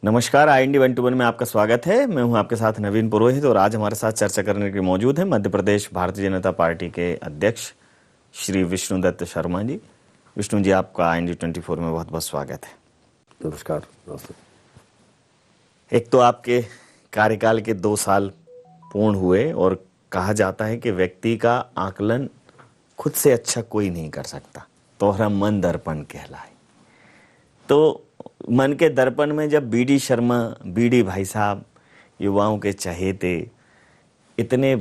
नमस्कार, IND 121 में आपका स्वागत है। मैं हूं आपके साथ नवीन पुरोहित और आज हमारे साथ चर्चा करने के लिए मौजूद हैं मध्य प्रदेश भारतीय जनता पार्टी के अध्यक्ष श्री विष्णुदत्त शर्मा जी। विष्णु जी, आपका IND 24 में बहुत बहुत स्वागत है। नमस्कार। नमस्ते। एक तो आपके कार्यकाल के 2 साल पूर्ण हुए और कहा जाता है कि व्यक्ति का आकलन खुद से अच्छा कोई नहीं कर सकता, तोहरा मन दर्पण कहलाए। तो मन के दर्पण में जब BD शर्मा, BD भाई साहब युवाओं के चहेते इतने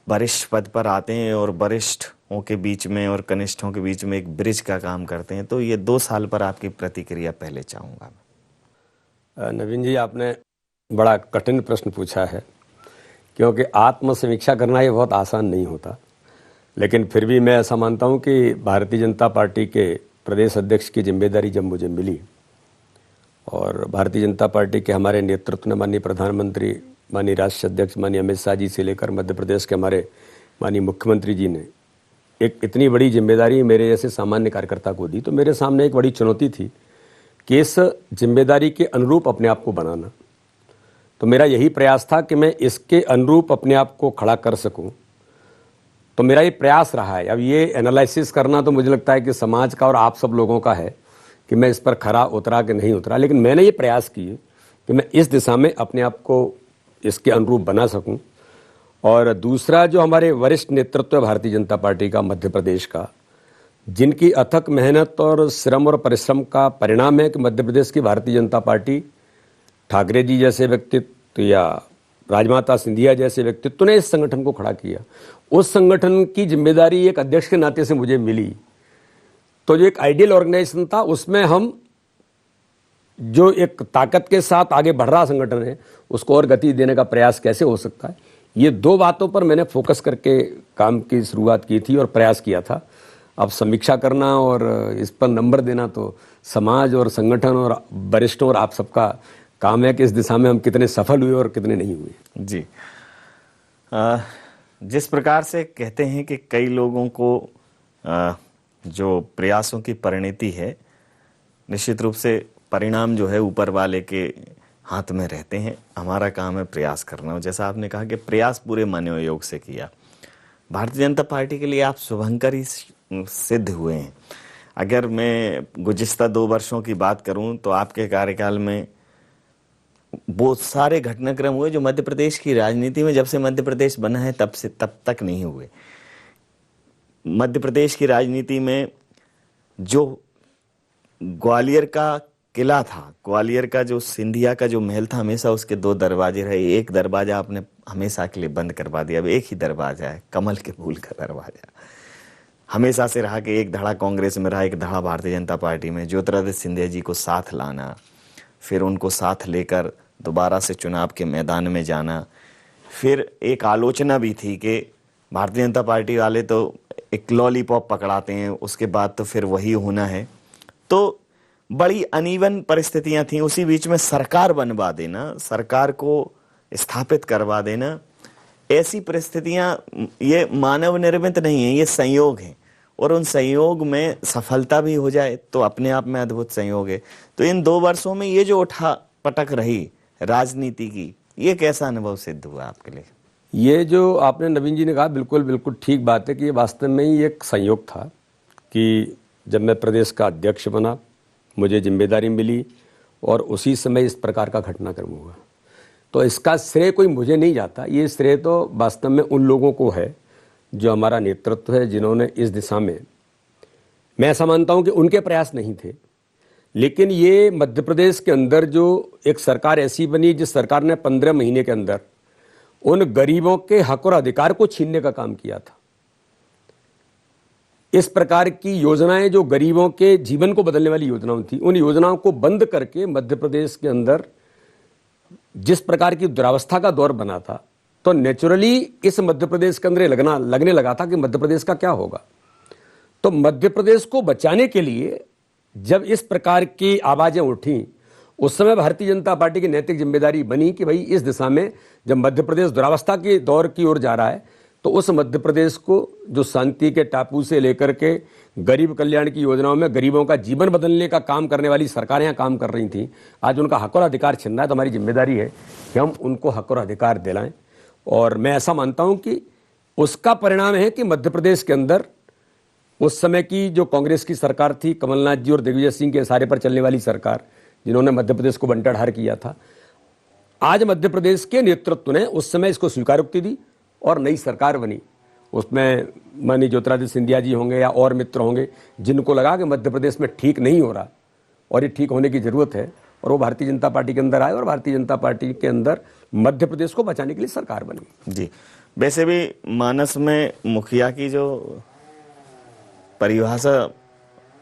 वरिष्ठ पद पर आते हैं और वरिष्ठों के बीच में और कनिष्ठों के बीच में एक ब्रिज का काम करते हैं, तो ये 2 साल पर आपकी प्रतिक्रिया पहले चाहूँगा। नवीन जी, आपने बड़ा कठिन प्रश्न पूछा है, क्योंकि आत्मसमीक्षा करना ये बहुत आसान नहीं होता। लेकिन फिर भी मैं ऐसा मानता हूँ कि भारतीय जनता पार्टी के प्रदेश अध्यक्ष की जिम्मेदारी जब मुझे मिली और भारतीय जनता पार्टी के हमारे नेतृत्व ने माननीय प्रधानमंत्री, माननीय राष्ट्रीय अध्यक्ष माननीय अमित शाह जी से लेकर मध्य प्रदेश के हमारे माननीय मुख्यमंत्री जी ने एक इतनी बड़ी जिम्मेदारी मेरे जैसे सामान्य कार्यकर्ता को दी, तो मेरे सामने एक बड़ी चुनौती थी कि इस जिम्मेदारी के अनुरूप अपने आप को बनाना। तो मेरा यही प्रयास था कि मैं इसके अनुरूप अपने आप को खड़ा कर सकूं। तो मेरा ये प्रयास रहा है। अब ये एनालिसिस करना तो मुझे लगता है कि समाज का और आप सब लोगों का है कि मैं इस पर खरा उतरा कि नहीं उतरा, लेकिन मैंने ये प्रयास किए कि मैं इस दिशा में अपने आप को इसके अनुरूप बना सकूं। और दूसरा, जो हमारे वरिष्ठ नेतृत्व है भारतीय जनता पार्टी का मध्य प्रदेश का, जिनकी अथक मेहनत और श्रम और परिश्रम का परिणाम है कि मध्य प्रदेश की भारतीय जनता पार्टी ठाकरे जी जैसे व्यक्तित्व या राजमाता सिंधिया जैसे व्यक्तित्व ने इस संगठन को खड़ा किया। उस संगठन की जिम्मेदारी एक अध्यक्ष के नाते से मुझे मिली। तो जो एक आइडियल ऑर्गेनाइजेशन था, उसमें हम जो एक ताकत के साथ आगे बढ़ रहा संगठन है, उसको और गति देने का प्रयास कैसे हो सकता है, ये 2 बातों पर मैंने फोकस करके काम की शुरुआत की थी और प्रयास किया था। अब समीक्षा करना और इस पर नंबर देना तो समाज और संगठन और वरिष्ठों और आप सबका काम है कि इस दिशा में हम कितने सफल हुए और कितने नहीं हुए। जी, जिस प्रकार से कहते हैं कि कई लोगों को जो प्रयासों की परिणति है, निश्चित रूप से परिणाम जो है ऊपर वाले के हाथ में रहते हैं। हमारा काम है प्रयास करना। और जैसा आपने कहा कि प्रयास पूरे मन और योग से किया, भारतीय जनता पार्टी के लिए आप शुभंकर ही सिद्ध हुए हैं। अगर मैं गुज़िश्ता 2 वर्षों की बात करूं तो आपके कार्यकाल में बहुत सारे घटनाक्रम हुए जो मध्य प्रदेश की राजनीति में, जब से मध्य प्रदेश बना है तब तक नहीं हुए। मध्य प्रदेश की राजनीति में जो ग्वालियर का किला था, ग्वालियर का जो सिंधिया का जो महल था, हमेशा उसके 2 दरवाजे रहे। एक दरवाजा आपने हमेशा के लिए बंद करवा दिया। अब एक ही दरवाजा है, कमल के फूल का दरवाजा। हमेशा से रहा कि एक धड़ा कांग्रेस में रहा, एक धड़ा भारतीय जनता पार्टी में। ज्योतिरादित्य सिंधिया जी को साथ लाना, फिर उनको साथ लेकर दोबारा से चुनाव के मैदान में जाना। फिर एक आलोचना भी थी कि भारतीय जनता पार्टी वाले तो एक लॉलीपॉप पकड़ाते हैं, उसके बाद तो फिर वही होना है। तो बड़ी अनइवन परिस्थितियां थीं। उसी बीच में सरकार बनवा देना, सरकार को स्थापित करवा देना, ऐसी परिस्थितियां ये मानव निर्मित नहीं है, ये संयोग है। और उन संयोग में सफलता भी हो जाए तो अपने आप में अद्भुत संयोग है। तो इन 2 वर्षों में ये जो उठा पटक रही राजनीति की, ये कैसा अनुभव सिद्ध हुआ आपके लिए? ये जो आपने नवीन जी ने कहा, बिल्कुल बिल्कुल ठीक बात है कि ये वास्तव में ही एक संयोग था कि जब मैं प्रदेश का अध्यक्ष बना, मुझे जिम्मेदारी मिली और उसी समय इस प्रकार का घटनाक्रम हुआ। तो इसका श्रेय कोई मुझे नहीं जाता, ये श्रेय तो वास्तव में उन लोगों को है जो हमारा नेतृत्व है, जिन्होंने इस दिशा में, मैं ऐसा मानता हूं कि उनके प्रयास नहीं थे, लेकिन ये मध्य प्रदेश के अंदर जो एक सरकार ऐसी बनी जिस सरकार ने 15 महीने के अंदर उन गरीबों के हक और अधिकार को छीनने का काम किया था। इस प्रकार की योजनाएं जो गरीबों के जीवन को बदलने वाली योजनाएं थी, उन योजनाओं को बंद करके मध्य प्रदेश के अंदर जिस प्रकार की दुरावस्था का दौर बना था, तो नेचुरली इस मध्य प्रदेश के अंदर लगने लगा था कि मध्य प्रदेश का क्या होगा। तो मध्य प्रदेश को बचाने के लिए जब इस प्रकार की आवाजें उठी, उस समय भारतीय जनता पार्टी की नैतिक जिम्मेदारी बनी कि भाई इस दिशा में जब मध्य प्रदेश दुरावस्था के दौर की ओर जा रहा है, तो उस मध्य प्रदेश को जो शांति के टापू से लेकर के गरीब कल्याण की योजनाओं में गरीबों का जीवन बदलने का काम करने वाली सरकारें यहाँ काम कर रही थी, आज उनका हक और अधिकार छीन रहा है। तो हमारी जिम्मेदारी है कि हम उनको हक और अधिकार दिलाएं। और मैं ऐसा मानता हूं कि उसका परिणाम है कि मध्य प्रदेश के अंदर उस समय की जो कांग्रेस की सरकार थी, कमलनाथ जी और दिग्विजय सिंह के इशारे पर चलने वाली सरकार, जिन्होंने मध्य प्रदेश को बंटाढार किया था, आज मध्य प्रदेश के नेतृत्व ने उस समय इसको स्वीकारोक्ति दी और नई सरकार बनी। उसमें माननीय ज्योतिरादित्य सिंधिया जी होंगे या और मित्र होंगे जिनको लगा कि मध्य प्रदेश में ठीक नहीं हो रहा और ये ठीक होने की जरूरत है, और वो भारतीय जनता पार्टी के अंदर आए और भारतीय जनता पार्टी के अंदर मध्य प्रदेश को बचाने के लिए सरकार बनी। जी, वैसे भी मानस में मुखिया की जो परिभाषा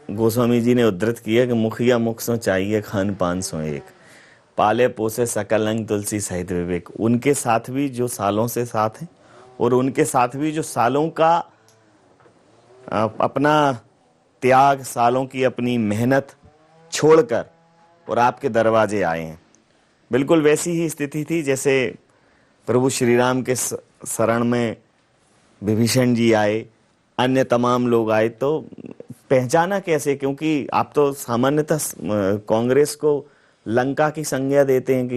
गोस्वामी जी ने उद्धृत की है कि मुखिया मुख सो चाहिए खान पान सो एक, पाले पोसे सकल अंग तुलसी सहित विवेक। उनके साथ भी जो सालों से साथ हैं और उनके साथ भी जो सालों का अपना त्याग, सालों की अपनी मेहनत छोड़कर और आपके दरवाजे आए हैं। बिल्कुल वैसी ही स्थिति थी जैसे प्रभु श्री राम के शरण में विभीषण जी आए, अन्य तमाम लोग आए। तो पहचाना कैसे, क्योंकि आप तो सामान्यतः कांग्रेस को लंका की संज्ञा देते हैं कि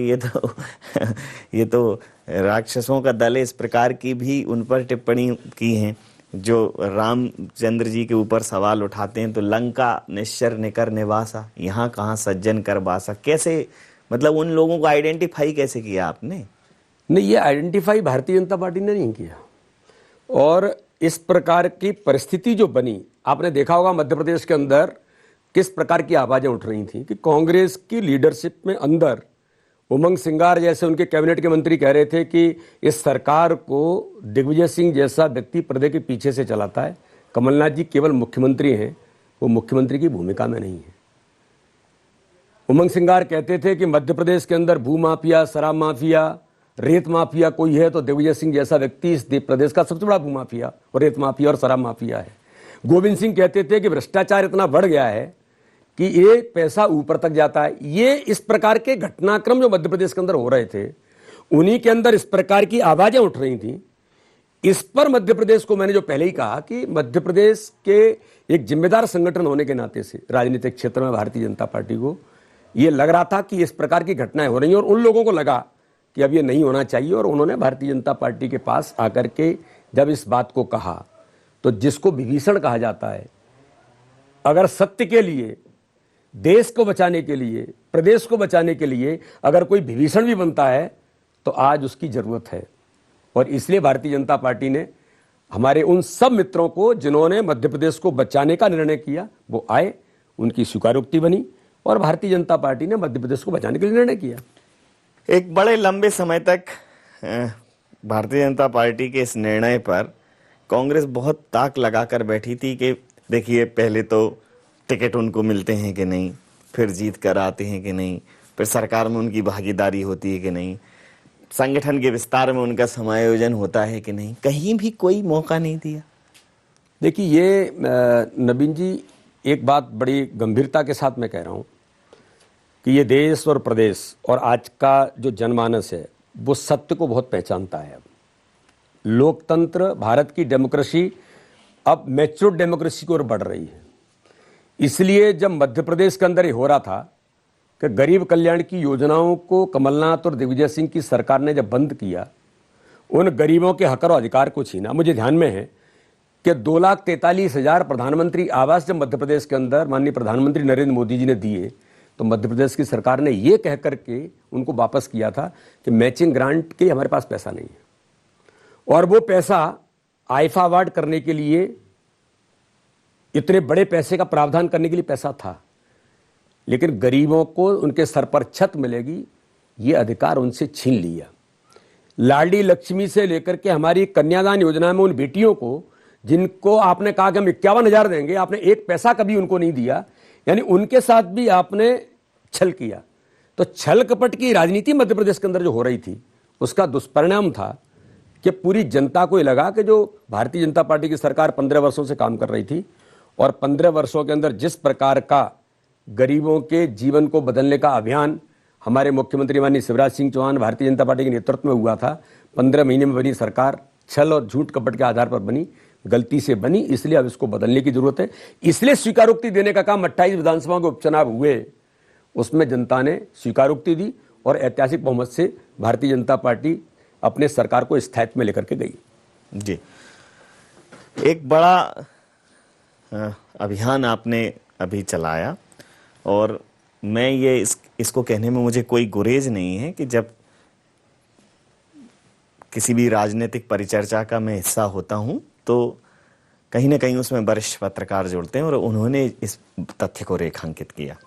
ये तो राक्षसों का दल है, इस प्रकार की भी उन पर टिप्पणी की है। जो रामचंद्र जी के ऊपर सवाल उठाते हैं तो लंका निश्चर निकर निवासा, यहाँ कहाँ सज्जन कर बासा। कैसे, मतलब उन लोगों को आइडेंटिफाई कैसे किया आपने? नहीं, ये आइडेंटिफाई भारतीय जनता पार्टी ने नहीं किया। और इस प्रकार की परिस्थिति जो बनी, आपने देखा होगा मध्य प्रदेश के अंदर किस प्रकार की आवाजें उठ रही थी कि कांग्रेस की लीडरशिप में अंदर उमंग सिंगार जैसे उनके कैबिनेट के मंत्री कह रहे थे कि इस सरकार को दिग्विजय सिंह जैसा व्यक्ति पर्दे के पीछे से चलाता है, कमलनाथ जी केवल मुख्यमंत्री हैं, वो मुख्यमंत्री की भूमिका में नहीं है। उमंग सिंगार कहते थे कि मध्य प्रदेश के अंदर भू माफिया, शराब माफिया, रेत माफिया कोई है तो दिग्विजय सिंह जैसा व्यक्ति इस प्रदेश का सबसे बड़ा भू माफिया और रेत माफिया और शराब माफिया है। गोविंद सिंह कहते थे कि भ्रष्टाचार इतना बढ़ गया है कि ये पैसा ऊपर तक जाता है। ये इस प्रकार के घटनाक्रम जो मध्य प्रदेश के अंदर हो रहे थे, उन्हीं के अंदर इस प्रकार की आवाजें उठ रही थी। इस पर मध्य प्रदेश को, मैंने जो पहले ही कहा कि मध्य प्रदेश के एक जिम्मेदार संगठन होने के नाते से राजनीतिक क्षेत्र में भारतीय जनता पार्टी को ये लग रहा था कि इस प्रकार की घटनाएं हो रही हैं और उन लोगों को लगा कि अब ये नहीं होना चाहिए। और उन्होंने भारतीय जनता पार्टी के पास आकर के जब इस बात को कहा, तो जिसको विभीषण कहा जाता है, अगर सत्य के लिए, देश को बचाने के लिए, प्रदेश को बचाने के लिए अगर कोई विभीषण भी बनता है तो आज उसकी जरूरत है। और इसलिए भारतीय जनता पार्टी ने हमारे उन सब मित्रों को जिन्होंने मध्य प्रदेश को बचाने का निर्णय किया, वो आए, उनकी स्वीकारोक्ति बनी और भारतीय जनता पार्टी ने मध्य प्रदेश को बचाने के लिए निर्णय किया। एक बड़े लंबे समय तक भारतीय जनता पार्टी के इस निर्णय पर कांग्रेस बहुत ताक लगाकर बैठी थी कि देखिए पहले तो टिकट उनको मिलते हैं कि नहीं, फिर जीत कर आते हैं कि नहीं, फिर सरकार में उनकी भागीदारी होती है कि नहीं, संगठन के विस्तार में उनका समायोजन होता है कि नहीं, कहीं भी कोई मौका नहीं दिया। देखिए ये नवीन जी, एक बात बड़ी गंभीरता के साथ मैं कह रहा हूँ कि ये देश और प्रदेश और आज का जो जनमानस है वो सत्य को बहुत पहचानता है। लोकतंत्र, भारत की डेमोक्रेसी अब मैच्योर डेमोक्रेसी की ओर बढ़ रही है। इसलिए जब मध्य प्रदेश के अंदर ये हो रहा था कि गरीब कल्याण की योजनाओं को कमलनाथ और दिग्विजय सिंह की सरकार ने जब बंद किया, उन गरीबों के हक और अधिकार को छीना। मुझे ध्यान में है कि 2,43,000 प्रधानमंत्री आवास जब मध्य प्रदेश के अंदर माननीय प्रधानमंत्री नरेंद्र मोदी जी ने दिए, तो मध्य प्रदेश की सरकार ने ये कह करके उनको वापस किया था कि मैचिंग ग्रांट के हमारे पास पैसा नहीं है, और वो पैसा आईफा अवार्ड करने के लिए, इतने बड़े पैसे का प्रावधान करने के लिए पैसा था, लेकिन गरीबों को उनके सर पर छत मिलेगी ये अधिकार उनसे छीन लिया। लाडली लक्ष्मी से लेकर के हमारी कन्यादान योजना में उन बेटियों को जिनको आपने कहा कि हम 51,000 देंगे, आपने एक पैसा कभी उनको नहीं दिया, यानी उनके साथ भी आपने छल किया। तो छल कपट की राजनीति मध्य प्रदेश के अंदर जो हो रही थी, उसका दुष्परिणाम था कि पूरी जनता को ये लगा कि जो भारतीय जनता पार्टी की सरकार 15 वर्षों से काम कर रही थी और 15 वर्षों के अंदर जिस प्रकार का गरीबों के जीवन को बदलने का अभियान हमारे मुख्यमंत्री माननीय शिवराज सिंह चौहान भारतीय जनता पार्टी के नेतृत्व में हुआ था, 15 महीने में बनी सरकार छल और झूठ कपट के आधार पर बनी, गलती से बनी, इसलिए अब इसको बदलने की जरूरत है। इसलिए स्वीकारोक्ति देने का काम 28 विधानसभा के उपचुनाव हुए, उसमें जनता ने स्वीकारोक्ति दी और ऐतिहासिक बहुमत से भारतीय जनता पार्टी अपने सरकार को स्थायित्व में लेकर के गई। जी, एक बड़ा अभियान आपने अभी चलाया और मैं ये इसको कहने में मुझे कोई गुरेज नहीं है कि जब किसी भी राजनीतिक परिचर्चा का मैं हिस्सा होता हूं तो कहीं ना कहीं उसमें वरिष्ठ पत्रकार जुड़ते हैं और उन्होंने इस तथ्य को रेखांकित किया।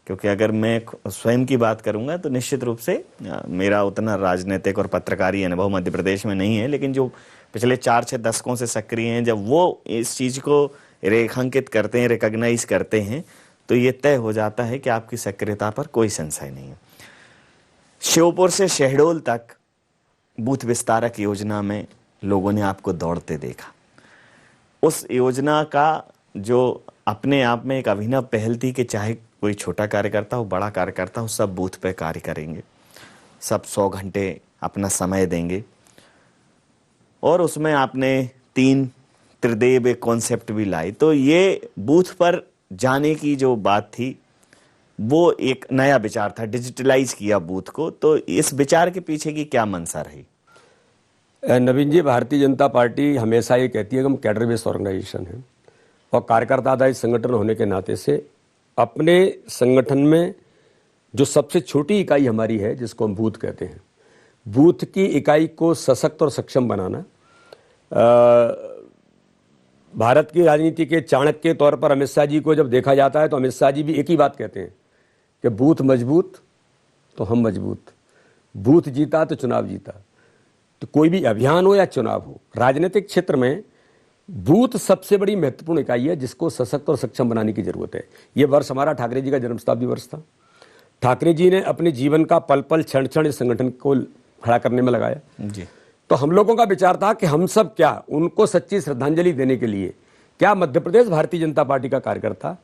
क्योंकि अगर मैं स्वयं की बात करूंगा तो निश्चित रूप से मेरा उतना राजनीतिक और पत्रकारी अनुभव मध्य प्रदेश में नहीं है, लेकिन जो पिछले 4-6 दशकों से सक्रिय हैं, जब वो इस चीज को रेखांकित करते हैं, रिकॉग्नाइज करते हैं, तो ये तय हो जाता है कि आपकी सक्रियता पर कोई संशय नहीं है। श्योपुर से शहडोल तक बूथ विस्तारक योजना में लोगों ने आपको दौड़ते देखा। उस योजना का जो अपने आप में एक अभिनव पहल थी कि चाहे कोई छोटा कार्यकर्ता हो, बड़ा कार्यकर्ता हो, सब बूथ पे कार्य करेंगे, सब 100 घंटे अपना समय देंगे। और उसमें आपने 3 त्रिदेव एक कॉन्सेप्ट भी लाई। तो ये बूथ पर जाने की जो बात थी वो एक नया विचार था, डिजिटलाइज किया बूथ को। तो इस विचार के पीछे की क्या मंशा रही? नवीन जी, भारतीय जनता पार्टी हमेशा ये कहती है कि हम कैडर बेस्ड ऑर्गेनाइजेशन है और कार्यकर्ता आधारित संगठन होने के नाते से अपने संगठन में जो सबसे छोटी इकाई हमारी है, जिसको हम बूथ कहते हैं, बूथ की इकाई को सशक्त और सक्षम बनाना। भारत की राजनीति के चाणक्य के तौर पर अमित शाह जी को जब देखा जाता है तो अमित शाह जी भी एक ही बात कहते हैं कि बूथ मजबूत तो हम मजबूत, बूथ जीता तो चुनाव जीता। तो कोई भी अभियान हो या चुनाव हो, राजनीतिक क्षेत्र में बूथ सबसे बड़ी महत्वपूर्ण इकाई है जिसको सशक्त और सक्षम बनाने की जरूरत है। ये वर्ष हमारा ठाकरे जी का जन्म शताब्दी वर्ष था। ठाकरे जी ने अपने जीवन का पल पल क्षण क्षण इस संगठन को खड़ा करने में लगाया जी। तो हम लोगों का विचार था कि हम सब क्या उनको सच्ची श्रद्धांजलि देने के लिए, क्या मध्य प्रदेश भारतीय जनता पार्टी का कार्यकर्ता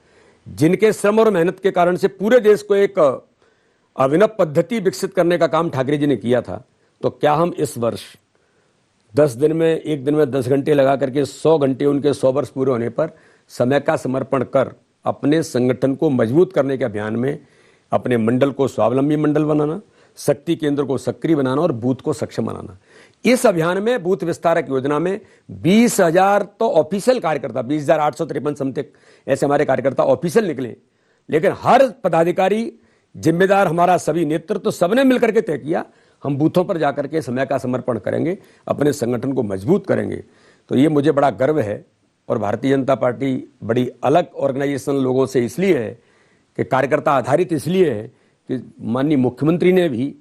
जिनके श्रम और मेहनत के कारण से पूरे देश को एक अभिनव पद्धति विकसित करने का काम ठाकरे जी ने किया था, तो क्या हम इस वर्ष 10 दिन में, एक दिन में 10 घंटे लगा करके 100 घंटे उनके 100 वर्ष पूरे होने पर समय का समर्पण कर अपने संगठन को मजबूत करने के अभियान में अपने मंडल को स्वावलंबी मंडल बनाना, शक्ति केंद्र को सक्रिय बनाना और बूथ को सक्षम बनाना। इस अभियान में बूथ विस्तारक योजना में 20,000 तो ऑफिशियल कार्यकर्ता, 20,853 समथिंग ऐसे हमारे कार्यकर्ता ऑफिशियल निकले, लेकिन हर पदाधिकारी जिम्मेदार, हमारा सभी नेतृत्व, तो सबने मिलकर के तय किया हम बूथों पर जाकर के समय का समर्पण करेंगे, अपने संगठन को मजबूत करेंगे। तो ये मुझे बड़ा गर्व है और भारतीय जनता पार्टी बड़ी अलग ऑर्गेनाइजेशन लोगों से इसलिए है कि कार्यकर्ता आधारित इसलिए है कि माननीय मुख्यमंत्री ने भी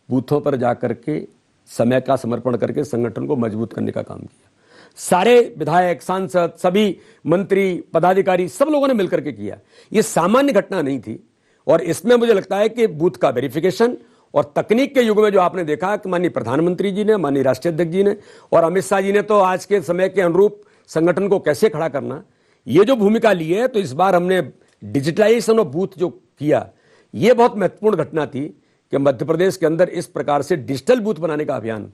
बूथों पर जाकर के समय का समर्पण करके संगठन को मजबूत करने का काम किया। सारे विधायक, सांसद, सभी मंत्री, पदाधिकारी, सब लोगों ने मिलकर के किया। ये सामान्य घटना नहीं थी और इसमें मुझे लगता है कि बूथ का वेरिफिकेशन और तकनीक के युग में जो आपने देखा कि माननीय प्रधानमंत्री जी ने, माननीय राष्ट्रीय अध्यक्ष जी ने और अमित शाह जी ने तो आज के समय के अनुरूप संगठन को कैसे खड़ा करना, ये जो भूमिका ली है, तो इस बार हमने डिजिटलाइजेशन ऑफ बूथ जो किया, ये बहुत महत्वपूर्ण घटना थी कि मध्य प्रदेश के अंदर इस प्रकार से डिजिटल बूथ बनाने का अभियान,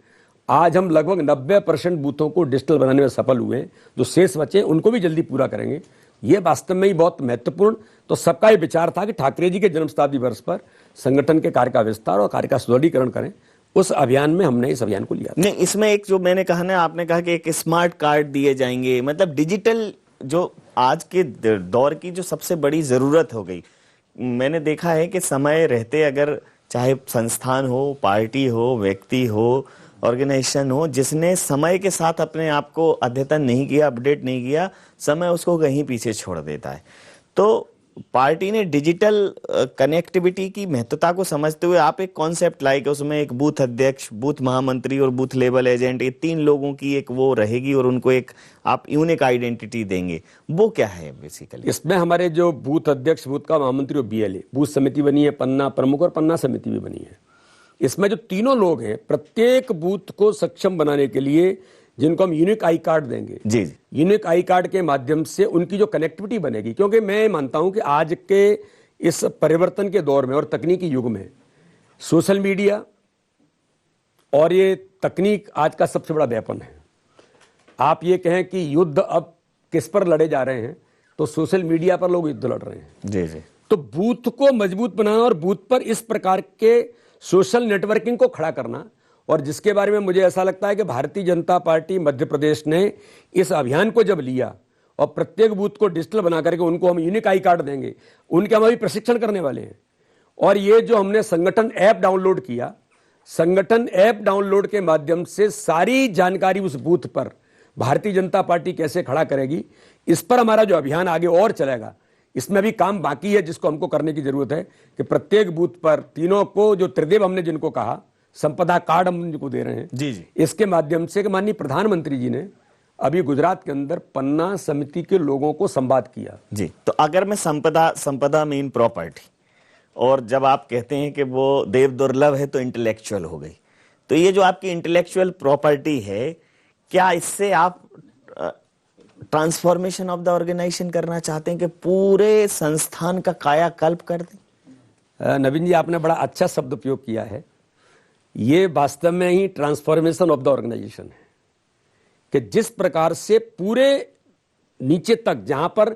आज हम लगभग 90% बूथों को डिजिटल बनाने में सफल हुए हैं। जो शेष बचे उनको भी जल्दी पूरा करेंगे। ये वास्तव में ही बहुत महत्वपूर्ण, तो सबका ये विचार था कि ठाकरे जी के जन्म शताब्दी वर्ष पर संगठन के कार्य का विस्तार और कार्य का सुदृढ़ीकरण करें। उस अभियान में हमने इस अभियान को लिया। नहीं, इसमें एक जो मैंने कहा ना, आपने कहा कि एक स्मार्ट कार्ड दिए जाएंगे, मतलब डिजिटल जो आज के दौर की जो सबसे बड़ी जरूरत हो गई। मैंने देखा है कि समय रहते अगर चाहे संस्थान हो, पार्टी हो, व्यक्ति हो, ऑर्गेनाइजेशन हो, जिसने समय के साथ अपने आप को अद्यतन नहीं किया, अपडेट नहीं किया, समय उसको कहीं पीछे छोड़ देता है। तो पार्टी ने डिजिटल कनेक्टिविटी की महत्वता को समझते हुए आप एक कॉन्सेप्ट लाए कि उसमें एक बूथ अध्यक्ष, बूथ महामंत्री और बूथ लेवल एजेंट, ये 3 लोगों की एक वो रहेगी और उनको एक आप यूनिक आइडेंटिटी देंगे। वो क्या है बेसिकली? इसमें हमारे जो बूथ अध्यक्ष, बूथ का महामंत्री और BLA, बूथ समिति बनी है, पन्ना प्रमुख और पन्ना समिति भी बनी है। इसमें जो तीनों लोग हैं, प्रत्येक बूथ को सक्षम बनाने के लिए जिनको हम यूनिक आई कार्ड देंगे, जी, यूनिक आई कार्ड के माध्यम से उनकी जो कनेक्टिविटी बनेगी, क्योंकि मैं मानता हूं कि आज के इस परिवर्तन के दौर में और तकनीकी युग में सोशल मीडिया और ये तकनीक आज का सबसे बड़ा वेपन है। आप ये कहें कि युद्ध अब किस पर लड़े जा रहे हैं, तो सोशल मीडिया पर लोग युद्ध लड़ रहे हैं। जी जी। तो बूथ को मजबूत बनाना और बूथ पर इस प्रकार के सोशल नेटवर्किंग को खड़ा करना, और जिसके बारे में मुझे ऐसा लगता है कि भारतीय जनता पार्टी मध्य प्रदेश ने इस अभियान को जब लिया और प्रत्येक बूथ को डिजिटल बना करके उनको हम यूनिक आई कार्ड देंगे, उनके हम अभी प्रशिक्षण करने वाले हैं। और ये जो हमने संगठन ऐप डाउनलोड किया, संगठन ऐप डाउनलोड के माध्यम से सारी जानकारी उस बूथ पर भारतीय जनता पार्टी कैसे खड़ा करेगी, इस पर हमारा जो अभियान आगे और चलेगा। इसमें अभी काम बाकी है जिसको हमको करने की जरूरत है कि प्रत्येक बूथ पर तीनों को, जो त्रिदेव हमने जिनको कहा, संपदा कार्ड हम उनको दे रहे हैं जी जी। इसके माध्यम से कि माननीय प्रधानमंत्री जी ने अभी गुजरात के अंदर पन्ना समिति के लोगों को संवाद किया। जी, तो अगर मैं संपदा मीन प्रॉपर्टी, और जब आप कहते हैं कि वो देव दुर्लभ है तो इंटेलेक्चुअल हो गई, तो ये जो आपकी इंटेलेक्चुअल प्रॉपर्टी है, क्या इससे आप ट्रांसफॉर्मेशन ऑफ द ऑर्गेनाइजेशन करना चाहते हैं कि पूरे संस्थान का कायाकल्प कर दें? नवीन जी, आपने बड़ा अच्छा शब्द उपयोग किया है। ये वास्तव में ही ट्रांसफॉर्मेशन ऑफ द ऑर्गेनाइजेशन है कि जिस प्रकार से पूरे नीचे तक, जहां पर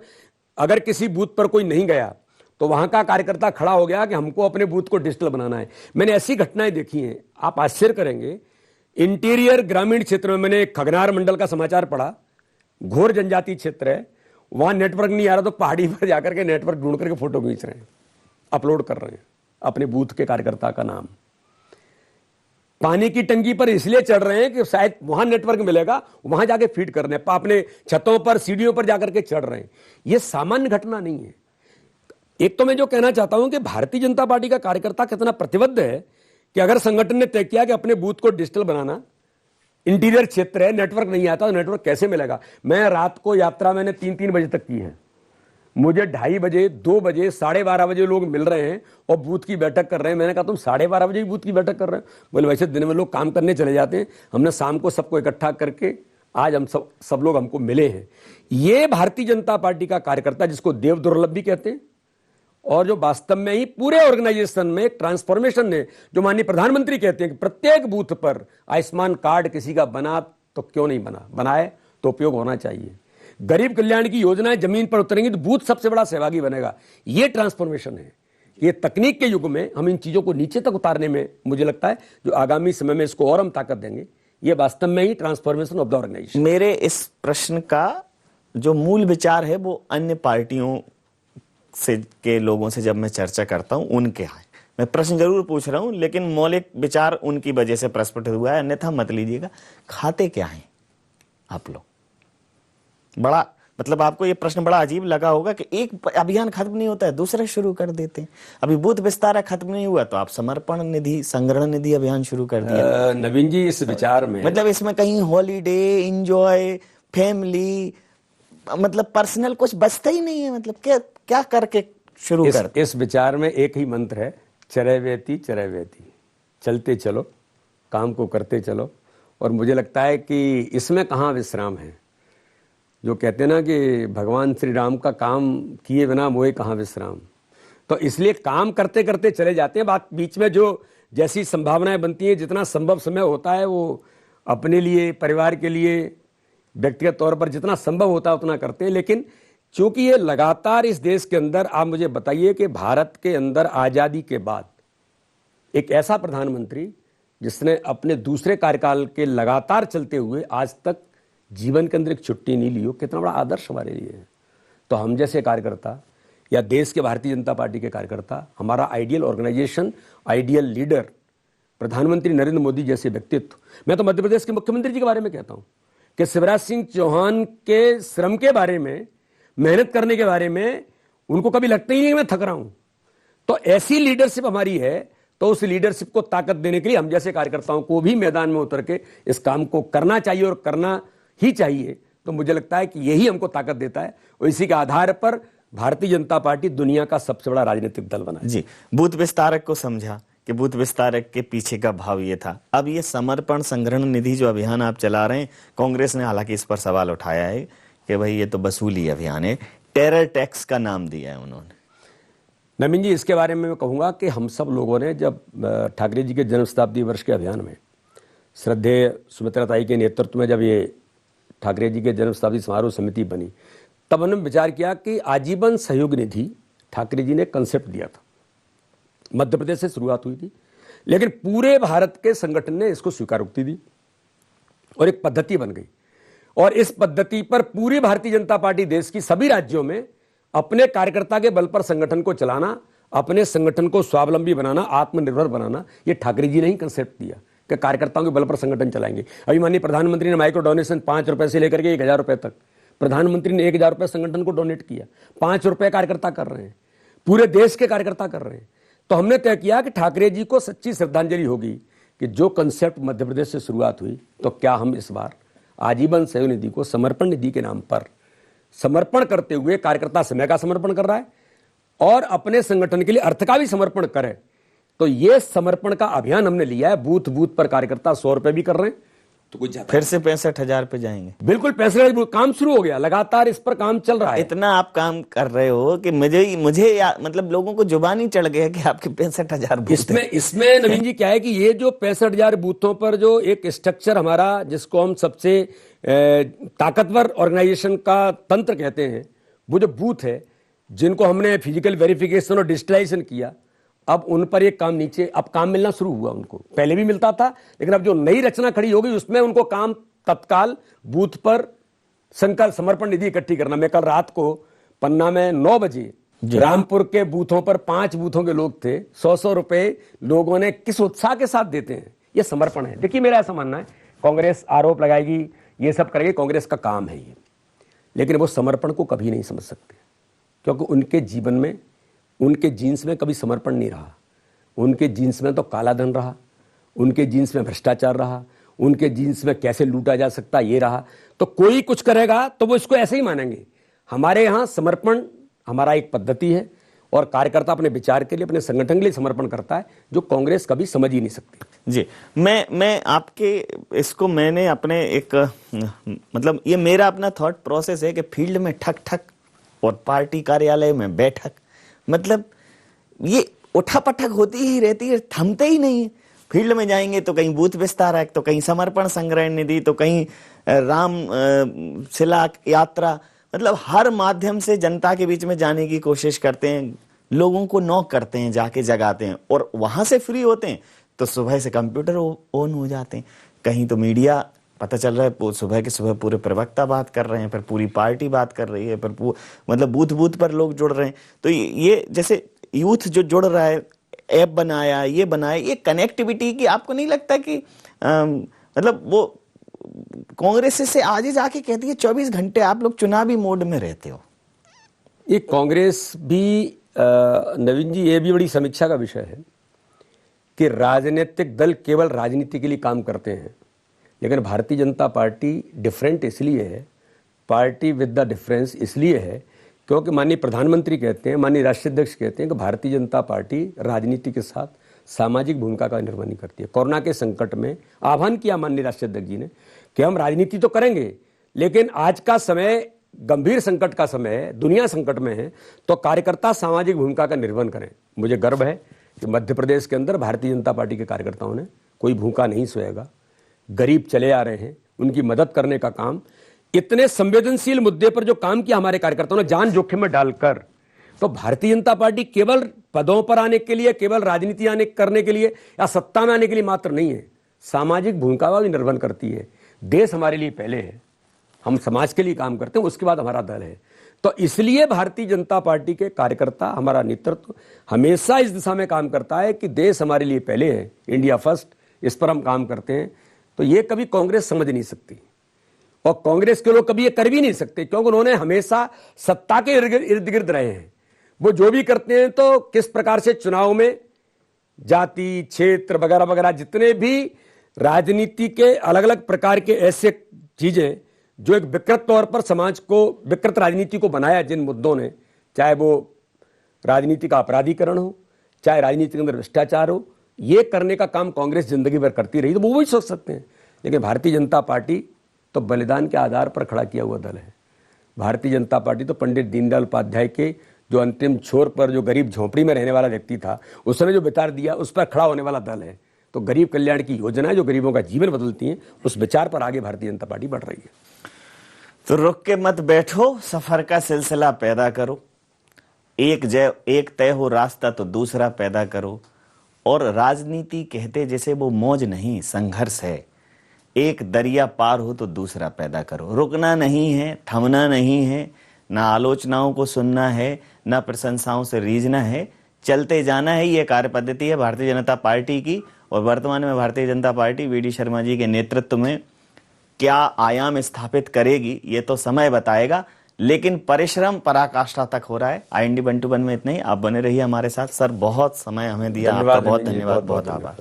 अगर किसी बूथ पर कोई नहीं गया तो वहां का कार्यकर्ता खड़ा हो गया कि हमको अपने बूथ को डिजिटल बनाना है। मैंने ऐसी घटनाएं देखी हैं, आप आश्चर्य करेंगे। इंटीरियर ग्रामीण क्षेत्र में मैंने खगनार मंडल का समाचार पढ़ा, घोर जनजाति क्षेत्र है, वहां नेटवर्क नहीं आ रहा तो पहाड़ी पर जाकर के नेटवर्क ढूंढ करके फोटो खींच रहे हैं, अपलोड कर रहे हैं अपने बूथ के कार्यकर्ता का नाम। पानी की टंकी पर इसलिए चढ़ रहे हैं कि शायद वहां नेटवर्क मिलेगा, वहां जाके फीड कर रहे हैं, अपने छतों पर सीढ़ियों पर जाकर के चढ़ रहे हैं। यह सामान्य घटना नहीं है। एक तो मैं जो कहना चाहता हूं कि भारतीय जनता पार्टी का कार्यकर्ता कितना प्रतिबद्ध है कि अगर संगठन ने तय किया कि अपने बूथ को डिजिटल बनाना, इंटीरियर क्षेत्र है, नेटवर्क नहीं आता तो नेटवर्क कैसे मिलेगा। मैं रात को यात्रा मैंने 3-3 बजे तक की है, मुझे 2:30 बजे, 2 बजे, 12:30 बजे लोग मिल रहे हैं और बूथ की बैठक कर रहे हैं। मैंने कहा तुम 12:30 बजे भी बूथ की बैठक कर रहे हो? बोले वैसे दिन में लोग काम करने चले जाते हैं, हमने शाम को सबको इकट्ठा करके आज हम सब लोग हमको मिले हैं। ये भारतीय जनता पार्टी का कार्यकर्ता, जिसको देव दुर्लभ भी कहते हैं, और जो वास्तव में ही पूरे ऑर्गेनाइजेशन में ट्रांसफॉर्मेशन ने, जो माननीय प्रधानमंत्री कहते हैं कि प्रत्येक बूथ पर आयुष्मान कार्ड किसी का बना तो क्यों नहीं बना, बनाए तो उपयोग होना चाहिए। गरीब कल्याण की योजनाएं जमीन पर उतरेंगी तो बूथ सबसे बड़ा सहभागी बनेगा। ये ट्रांसफॉर्मेशन है। ये तकनीक के युग में हम इन चीजों को नीचे तक उतारने में, मुझे लगता है जो आगामी समय में इसको और हम ताकत देंगे, ये वास्तव में ही ट्रांसफॉर्मेशन ऑफ द ऑर्गेनाइजेशन। मेरे इस प्रश्न का जो मूल विचार है वो अन्य पार्टियों से के लोगों से जब मैं चर्चा करता हूं, उनके यहाँ मैं प्रश्न जरूर पूछ रहा हूं, लेकिन मौलिक विचार उनकी वजह से प्रस्फुटित हुआ है, अन्यथा मत लीजिएगा। खाते क्या हैं आप लोग? बड़ा मतलब आपको ये प्रश्न बड़ा अजीब लगा होगा कि एक अभियान खत्म नहीं होता है, दूसरा शुरू कर देते हैं। अभी बूथ विस्तार खत्म नहीं हुआ तो आप समर्पण निधि, संग्रह निधि अभियान शुरू कर दिया। नवीन जी, इस विचार में मतलब इसमें कहीं हॉलीडे, एंजॉय, फैमिली, मतलब पर्सनल कुछ बचता ही नहीं है। मतलब क्या करके शुरू करते? इस विचार में एक ही मंत्र है, चरैवेति चरैवेति, चलते चलो, काम को करते चलो। और मुझे लगता है कि इसमें कहाँ विश्राम है। जो कहते हैं ना कि भगवान श्री राम का काम किए बिना मोए कहाँ विश्राम, तो इसलिए काम करते करते चले जाते हैं। बात बीच में जो जैसी संभावनाएं बनती हैं, जितना संभव समय होता है वो अपने लिए, परिवार के लिए, व्यक्तिगत तौर पर जितना संभव होता है उतना करते हैं। लेकिन चूंकि ये लगातार इस देश के अंदर, आप मुझे बताइए कि भारत के अंदर आजादी के बाद एक ऐसा प्रधानमंत्री जिसने अपने दूसरे कार्यकाल के लगातार चलते हुए आज तक जीवन के अंदर एक छुट्टी नहीं ली हो, कितना बड़ा आदर्श हमारे लिए है। तो हम जैसे कार्यकर्ता या देश के भारतीय जनता पार्टी के कार्यकर्ता, हमारा आइडियल ऑर्गेनाइजेशन, आइडियल लीडर प्रधानमंत्री नरेंद्र मोदी जैसे व्यक्तित्व। मैं तो मध्य प्रदेश के मुख्यमंत्री जी के बारे में कहता हूं कि शिवराज सिंह चौहान के श्रम के बारे में, मेहनत करने के बारे में उनको कभी लगता ही नहीं कि मैं थक रहा हूं। तो ऐसी लीडरशिप हमारी है, तो उस लीडरशिप को ताकत देने के लिए हम जैसे कार्यकर्ताओं को भी मैदान में उतर के इस काम को करना चाहिए और करना ही चाहिए। तो मुझे लगता है कि यही हमको ताकत देता है और इसी के आधार पर भारतीय जनता पार्टी दुनिया का सबसे बड़ा राजनीतिक दल बना। जी, बूथ विस्तारक को समझा कि बूथ विस्तारक के पीछे का भाव ये था। अब ये समर्पण संग्रहण निधि जो अभियान आप चला रहे हैं, कांग्रेस ने हालांकि इस पर सवाल उठाया है कि भाई ये तो वसूली अभियान है, टेरर टैक्स का नाम दिया है उन्होंने। नवीन जी, इसके बारे में मैं कहूँगा कि हम सब लोगों ने जब ठाकरे जी के जन्म शताब्दी वर्ष के अभियान में श्रद्धेय सुमित्रा ताई के नेतृत्व में जब ये ठाकरे जी के जन्म शताब्दी समारोह समिति बनी, तब हमने विचार किया कि आजीवन सहयोग निधि ठाकरे जी ने कंसेप्ट दिया था, मध्य प्रदेश से शुरुआत हुई थी, लेकिन पूरे भारत के संगठन ने इसको स्वीकारोक्ति दी और एक पद्धति बन गई। और इस पद्धति पर पूरी भारतीय जनता पार्टी देश की सभी राज्यों में अपने कार्यकर्ता के बल पर संगठन को चलाना, अपने संगठन को स्वावलंबी बनाना, आत्मनिर्भर बनाना, ये ठाकरे जी ने ही कंसेप्ट दिया कि कार्यकर्ताओं के बल पर संगठन चलाएंगे। अभी माननीय प्रधानमंत्री ने माइक्रो डोनेशन 5 रुपए से लेकर के 1,000 रुपए तक, प्रधानमंत्री ने 1,000 रुपए संगठन को डोनेट किया, 5 रुपए कार्यकर्ता कर रहे हैं, पूरे देश के कार्यकर्ता कर रहे हैं। तो हमने तय किया कि ठाकरे जी को सच्ची श्रद्धांजलि होगी कि जो कंसेप्ट मध्य प्रदेश से शुरुआत हुई, तो क्या हम इस बार आजीवन सहयोग निधि को समर्पण निधि के नाम पर समर्पण करते हुए, कार्यकर्ता समय का समर्पण कर रहा है और अपने संगठन के लिए अर्थ का भी समर्पण करे, तो ये समर्पण का अभियान हमने लिया है। बूथ बूथ पर कार्यकर्ता 100 रुपए भी कर रहे हैं, तो कुछ फिर से 65,000 पे जाएंगे। बिल्कुल 65,000 काम शुरू हो गया, लगातार इस पर काम चल रहा है। इतना आप काम कर रहे हो कि मुझे मतलब लोगों को जुबानी चढ़ गया कि आपके 65,000 बूथ हैं। इसमें नवीन जी क्या है कि ये जो 65,000 बूथों पर जो एक स्ट्रक्चर हमारा, जिसको हम सबसे ताकतवर ऑर्गेनाइजेशन का तंत्र कहते हैं, वो जो बूथ है जिनको हमने फिजिकल वेरिफिकेशन और डिजिटलाइजेशन किया, अब उन पर एक काम नीचे अब काम मिलना शुरू हुआ। उनको पहले भी मिलता था, लेकिन अब जो नई रचना खड़ी होगी उसमें उनको काम तत्काल बूथ पर संकल्प समर्पण निधि इकट्ठी करना। मैं कल रात को पन्ना में 9 बजे रामपुर के बूथों पर 5 बूथों के लोग थे, 100-100 रुपए लोगों ने किस उत्साह के साथ देते हैं। ये समर्पण है। देखिए मेरा ऐसा मानना है, कांग्रेस आरोप लगाएगी, ये सब करेगी, कांग्रेस का काम है ये, लेकिन वो समर्पण को कभी नहीं समझ सकते, क्योंकि उनके जीवन में, उनके जीन्स में कभी समर्पण नहीं रहा। उनके जीन्स में तो काला धन रहा, उनके जीन्स में भ्रष्टाचार रहा, उनके जीन्स में कैसे लूटा जा सकता ये रहा। तो कोई कुछ करेगा तो वो इसको ऐसे ही मानेंगे। हमारे यहाँ समर्पण हमारा एक पद्धति है और कार्यकर्ता अपने विचार के लिए, अपने संगठन के लिए समर्पण करता है, जो कांग्रेस कभी समझ ही नहीं सकती। जी, मैं आपके इसको मैंने अपने एक मतलब ये मेरा अपना थॉट प्रोसेस है कि फील्ड में ठक ठक और पार्टी कार्यालय में बैठक, मतलब ये उठापटक होती ही रहती है, थमते ही नहीं। फील्ड में जाएंगे तो कहीं बूथ विस्तारक, तो कहीं समर्पण संग्रह निधि, तो कहीं राम शिला यात्रा, मतलब हर माध्यम से जनता के बीच में जाने की कोशिश करते हैं, लोगों को नॉक करते हैं, जाके जगाते हैं, और वहां से फ्री होते हैं तो सुबह से कंप्यूटर ऑन हो जाते हैं। कहीं तो मीडिया पता चल रहा है सुबह के सुबह पूरे प्रवक्ता बात कर रहे हैं, फिर पूरी पार्टी बात कर रही है, फिर मतलब बूथ बूथ पर लोग जुड़ रहे हैं। तो ये जैसे यूथ जो जुड़ रहा है, ऐप बनाया, ये बनाया, ये कनेक्टिविटी की आपको नहीं लगता कि मतलब वो कांग्रेस से आज ही जाके कहती है 24 घंटे आप लोग चुनावी मोड में रहते हो? ये कांग्रेस भी नवीन जी, ये भी बड़ी समीक्षा का विषय है कि राजनीतिक दल केवल राजनीति के लिए काम करते हैं, लेकिन भारतीय जनता पार्टी डिफरेंट इसलिए है, पार्टी विद द डिफरेंस इसलिए है क्योंकि माननीय प्रधानमंत्री कहते हैं, माननीय राष्ट्रीय अध्यक्ष कहते हैं कि भारतीय जनता पार्टी राजनीति के साथ सामाजिक भूमिका का निर्वहन करती है। कोरोना के संकट में आह्वान किया माननीय राष्ट्रीय अध्यक्ष जी ने कि हम राजनीति तो करेंगे, लेकिन आज का समय गंभीर संकट का समय है, दुनिया संकट में है, तो कार्यकर्ता सामाजिक भूमिका का निर्वहन करें। मुझे गर्व है कि मध्य प्रदेश के अंदर भारतीय जनता पार्टी के कार्यकर्ताओं ने कोई भूखा नहीं सोएगा, गरीब चले आ रहे हैं, उनकी मदद करने का काम, इतने संवेदनशील मुद्दे पर जो काम किया हमारे कार्यकर्ताओं ने जान जोखिम में डालकर। तो भारतीय जनता पार्टी केवल पदों पर आने के लिए, केवल राजनीति करने के लिए या सत्ता में आने के लिए मात्र नहीं है, सामाजिक भूमिका का भी निर्वहन करती है। देश हमारे लिए पहले है, हम समाज के लिए काम करते हैं, उसके बाद हमारा दल है। तो इसलिए भारतीय जनता पार्टी के कार्यकर्ता, हमारा नेतृत्व हमेशा इस दिशा में काम करता है कि देश हमारे लिए पहले है, इंडिया फर्स्ट, इस पर हम काम करते हैं। तो ये कभी कांग्रेस समझ नहीं सकती और कांग्रेस के लोग कभी ये कर भी नहीं सकते, क्योंकि उन्होंने हमेशा सत्ता के इर्द गिर्द रहे हैं। वो जो भी करते हैं तो किस प्रकार से चुनाव में जाति, क्षेत्र वगैरह वगैरह, जितने भी राजनीति के अलग अलग प्रकार के ऐसे चीजें जो एक विकृत तौर पर समाज को, विकृत राजनीति को बनाया जिन मुद्दों ने, चाहे वो राजनीति का अपराधीकरण हो, चाहे राजनीति के अंदर भ्रष्टाचार हो, ये करने का काम कांग्रेस जिंदगी भर करती रही। तो वो भी सोच सकते हैं, लेकिन भारतीय जनता पार्टी तो बलिदान के आधार पर खड़ा किया हुआ दल है। भारतीय जनता पार्टी तो पंडित दीनदयाल उपाध्याय के जो अंतिम छोर पर जो गरीब झोंपड़ी में रहने वाला व्यक्ति था, उसने जो विचार दिया उस पर खड़ा होने वाला दल है। तो गरीब कल्याण की योजनाएं जो गरीबों का जीवन बदलती हैं, उस विचार पर आगे भारतीय जनता पार्टी बढ़ रही है। तो रुक के मत बैठो, सफर का सिलसिला पैदा करो। एक तय हो रास्ता तो दूसरा पैदा करो। और राजनीति कहते जैसे वो मौज नहीं, संघर्ष है। एक दरिया पार हो तो दूसरा पैदा करो। रुकना नहीं है, थमना नहीं है, ना आलोचनाओं को सुनना है, ना प्रशंसाओं से रीझना है, चलते जाना है। ये कार्य पद्धति है भारतीय जनता पार्टी की। और वर्तमान में भारतीय जनता पार्टी वी.डी. शर्मा जी के नेतृत्व में क्या आयाम स्थापित करेगी ये तो समय बताएगा, लेकिन परिश्रम पराकाष्ठा तक हो रहा है। IND 121 में इतना ही। आप बने रहिए हमारे साथ। सर बहुत समय हमें दिया, आपका बहुत धन्यवाद, बहुत आभार।